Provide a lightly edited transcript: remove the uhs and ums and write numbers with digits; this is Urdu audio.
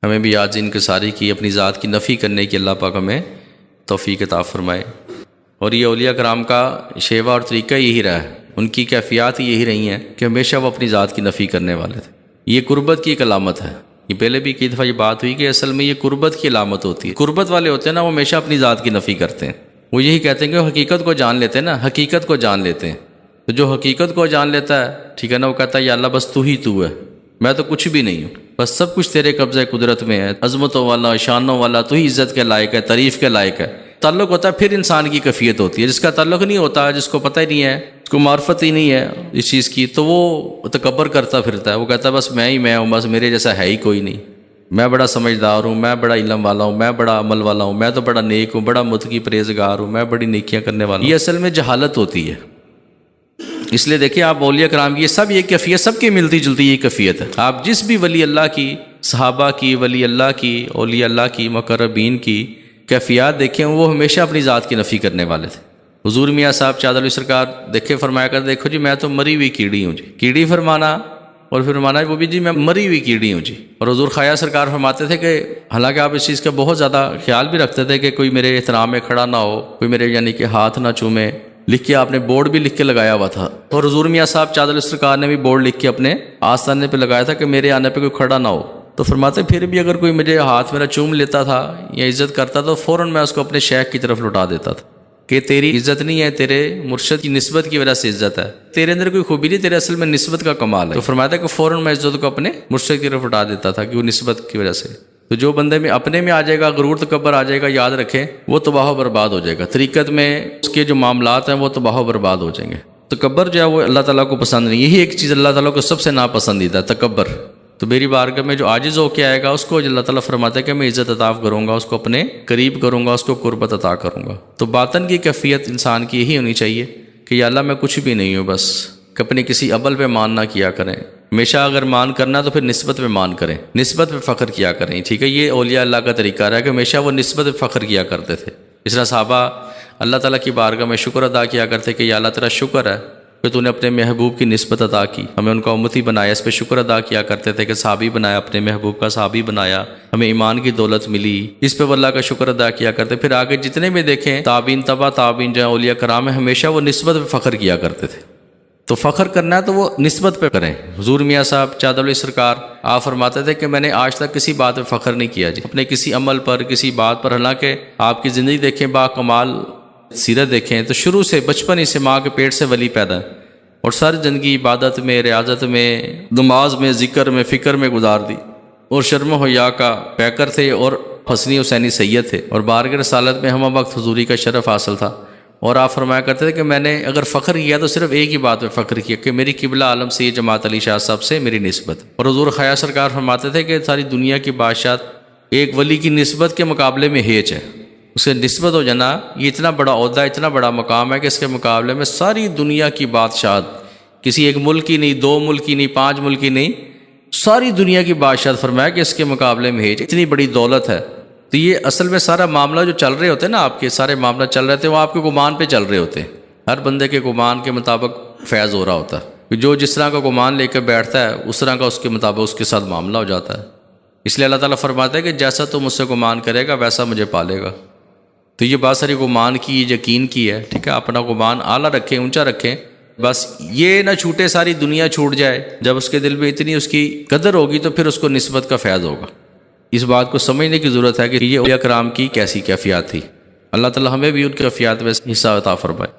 ہمیں بھی عاجز انکساری کی، اپنی ذات کی نفی کرنے کی اللہ پاک ہمیں توفیق عطا فرمائے۔ اور یہ اولیاء کرام کا شیوہ اور طریقہ یہی رہا ہے، ان کی کیفیات یہی رہی ہیں کہ ہمیشہ وہ اپنی ذات کی نفی کرنے والے تھے۔ یہ قربت کی ایک علامت ہے، یہ پہلے بھی کئی دفعہ یہ بات ہوئی کہ اصل میں یہ قربت کی علامت ہوتی ہے۔ قربت والے ہوتے ہیں نا، وہ ہمیشہ اپنی ذات کی نفی کرتے ہیں، وہ یہی کہتے ہیں کہ وہ حقیقت کو جان لیتے ہیں نا، حقیقت کو جان لیتے ہیں۔ تو جو حقیقت کو جان لیتا ہے، ٹھیک ہے نا، وہ کہتا ہے یا اللہ بس تو ہی تو ہے، میں تو کچھ بھی نہیں ہوں، بس سب کچھ تیرے قبضہ قدرت میں ہے، عظمتوں والا، شانوں والا، تو ہی عزت کے لائق ہے، تعریف کے لائق ہے۔ تعلق ہوتا ہے پھر انسان کی کیفیت ہوتی ہے۔ جس کا تعلق نہیں ہوتا، جس کو پتہ ہی نہیں ہے، اس کو معرفت ہی نہیں ہے اس چیز کی، تو وہ تکبر کرتا پھرتا ہے، وہ کہتا ہے بس میں ہی میں ہوں، بس میرے جیسا ہے ہی کوئی نہیں، میں بڑا سمجھدار ہوں، میں بڑا علم والا ہوں، میں بڑا عمل والا ہوں، میں تو بڑا نیک ہوں، بڑا متقی پرہیزگار ہوں، میں بڑی نیکیاں کرنے والا ہوں۔ یہ اصل میں جہالت ہوتی ہے۔ اس لیے دیکھیں آپ اولیاء کرام کی یہ سب یہ کیفیت، سب کی ملتی جلتی یہ کیفیت ہے۔ آپ جس بھی ولی اللہ کی، صحابہ کی، ولی اللہ کی، اولیاء اللہ کی، مقربین کی کیفیات دیکھیں، وہ ہمیشہ اپنی ذات کی نفی کرنے والے تھے۔ حضور میاں صاحب چادر علی سرکار دیکھے فرمایا کر، دیکھو جی میں تو مری ہوئی کیڑی ہوں جی، کیڑی فرمانا اور پھر فرمانا وہ بھی جی میں مری ہوئی کیڑی ہوں جی۔ اور حضور خواجہ سرکار فرماتے تھے کہ حالانکہ آپ اس چیز کا بہت زیادہ خیال بھی رکھتے تھے کہ کوئی میرے احترام میں کھڑا نہ ہو، کوئی میرے یعنی کہ ہاتھ نہ چومے، لکھ کے آپ نے بورڈ بھی لکھ کے لگایا ہوا تھا، اور حضور میاں صاحب چادر علی سرکار نے بھی بورڈ لکھ کے اپنے آستانے پہ لگایا تھا کہ میرے آنے پہ کوئی کھڑا نہ ہو۔ تو فرماتے پھر بھی اگر کوئی مجھے ہاتھ میرا چوم لیتا تھا یا عزت کرتا تو فوراً میں اس کو اپنے شیخ کی طرف لوٹا دیتا تھا کہ تیری عزت نہیں ہے، تیرے مرشد کی نسبت کی وجہ سے عزت ہے، تیرے اندر کوئی خوبی نہیں، تیرے اصل میں نسبت کا کمال ہے۔ تو فرماتا ہے کہ فوراً میں عزت کو اپنے مرشد کی طرف لوٹا دیتا تھا کہ وہ نسبت کی وجہ سے۔ تو جو بندے میں اپنے میں آ جائے گا، غرور تکبر آ جائے گا، یاد رکھیں وہ تباہ و برباد ہو جائے گا۔ طریقت میں اس کے جو معاملات ہیں وہ تباہ و برباد ہو جائیں گے۔ تکبر جو ہے وہ اللہ تعالیٰ کو پسند نہیں، یہی ایک چیز اللہ تعالیٰ کو سب سے ناپسندیدہ ہے، تکبر۔ تو میری بارگاہ میں جو عاجز ہو کے آئے گا، اس کو اللہ تعالیٰ فرماتا ہے کہ میں عزت عطا کروں گا، اس کو اپنے قریب کروں گا، اس کو قربت عطا کروں گا۔ تو باطن کی کیفیت انسان کی یہی ہونی چاہیے کہ یا اللہ میں کچھ بھی نہیں ہوں، بس کہ اپنے کسی عمل پہ مان نہ کیا کریں۔ ہمیشہ اگر مان کرنا تو پھر نسبت پہ مان کریں، نسبت پہ فخر کیا کریں، ٹھیک ہے۔ یہ اولیاء اللہ کا طریقہ رہا کہ ہمیشہ وہ نسبت پہ فخر کیا کرتے تھے۔ اس طرح صحابہ اللہ تعالیٰ کی بارگاہ میں شکر ادا کیا کرتے کہ یا اللہ تیرا شکر ہے کہ تو نے اپنے محبوب کی نسبت عطا کی، ہمیں ان کا امتی بنایا۔ اس پہ شکر ادا کیا کرتے تھے کہ صحابی بنایا، اپنے محبوب کا صحابی بنایا، ہمیں ایمان کی دولت ملی، اس پہ وہ اللہ کا شکر ادا کیا کرتے۔ پھر آگے جتنے بھی دیکھیں تابعین، تبع تابعین جو اولیاء کرام ہیں، ہمیشہ وہ نسبت پہ فخر کیا کرتے تھے۔ تو فخر کرنا ہے تو وہ نسبت پہ کریں۔ حضور میاں صاحب چادر علی سرکار آپ فرماتے تھے کہ میں نے آج تک کسی بات پہ فخر نہیں کیا جی، اپنے کسی عمل پر، کسی بات پر۔ حالانکہ آپ کی زندگی دیکھیں، با کمال سیرت دیکھیں تو شروع سے بچپن ہی سے ماں کے پیٹ سے ولی پیدا ہے، اور ساری زندگی عبادت میں، ریاضت میں، نماز میں، ذکر میں، فکر میں گزار دی، اور شرم و حیا کا پیکر تھے، اور حسنی حسینی سید تھے، اور بارگاہ رسالت میں ہم وقت حضوری کا شرف حاصل تھا۔ اور آپ فرمایا کرتے تھے کہ میں نے اگر فخر کیا تو صرف ایک ہی بات پہ فخر کیا کہ میری قبلہ عالم سید جماعت علی شاہ صاحب سے میری نسبت۔ اور حضور خواجہ سرکار فرماتے تھے کہ ساری دنیا کی بادشاہت ایک ولی کی نسبت کے مقابلے میں ہیچ ہے، اس سے نسبت ہو جانا یہ اتنا بڑا عہدہ، اتنا بڑا مقام ہے کہ اس کے مقابلے میں ساری دنیا کی بادشاہت، کسی ایک ملک کی نہیں، دو ملک کی نہیں، 5 ملک کی نہیں، ساری دنیا کی بادشاہت فرمایا کہ اس کے مقابلے میں ہیچ، اتنی بڑی دولت ہے۔ تو یہ اصل میں سارا معاملہ جو چل رہے ہوتے ہیں نا، آپ کے سارے معاملہ چل رہے تھے، وہ آپ کے گمان پہ چل رہے ہوتے ہیں، ہر بندے کے گمان کے مطابق فیض ہو رہا ہوتا ہے، جو جس طرح کا گمان لے کے بیٹھتا ہے اس طرح کا اس کے مطابق اس کے ساتھ معاملہ ہو جاتا ہے۔ اس لیے اللہ تعالیٰ فرماتا ہے کہ جیسا تو مجھ سے گمان کرے گا ویسا مجھے پالے گا۔ تو یہ بات ساری گمان کی، یقین کی ہے، ٹھیک ہے۔ اپنا گمان اعلیٰ رکھیں، اونچا رکھیں، بس یہ نہ چھوٹے ساری دنیا چھوٹ جائے۔ جب اس کے دل میں اتنی اس کی قدر ہوگی تو پھر اس کو نسبت کا فیض ہوگا۔ اس بات کو سمجھنے کی ضرورت ہے کہ یہ اولیاء کرام کی کیسی کیفیات تھی۔ اللہ تعالیٰ ہمیں بھی ان کی کیفیات میں حصہ عطا فرمائے۔